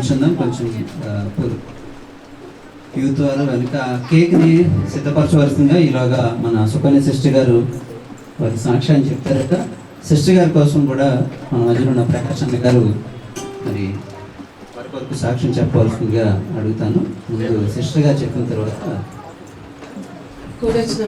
కూర్చుందాం. కొంచెం యూత్ వారు వెనుక కేక్ని సిద్ధపరచవలసిందిగా ఈలోగా మన సుకన్య సిస్టర్ గారు వారి సాక్ష్యాన్ని చెప్తారట. సిస్టర్ గారి కోసం కూడా మన మధ్యలో ఉన్న ప్రకాష్ అన్న గారు మరి వారి కొరకు సాక్ష్యం చెప్పవలసిందిగా అడుగుతాను. ముందు సిస్టర్ గారు చెప్పిన తర్వాత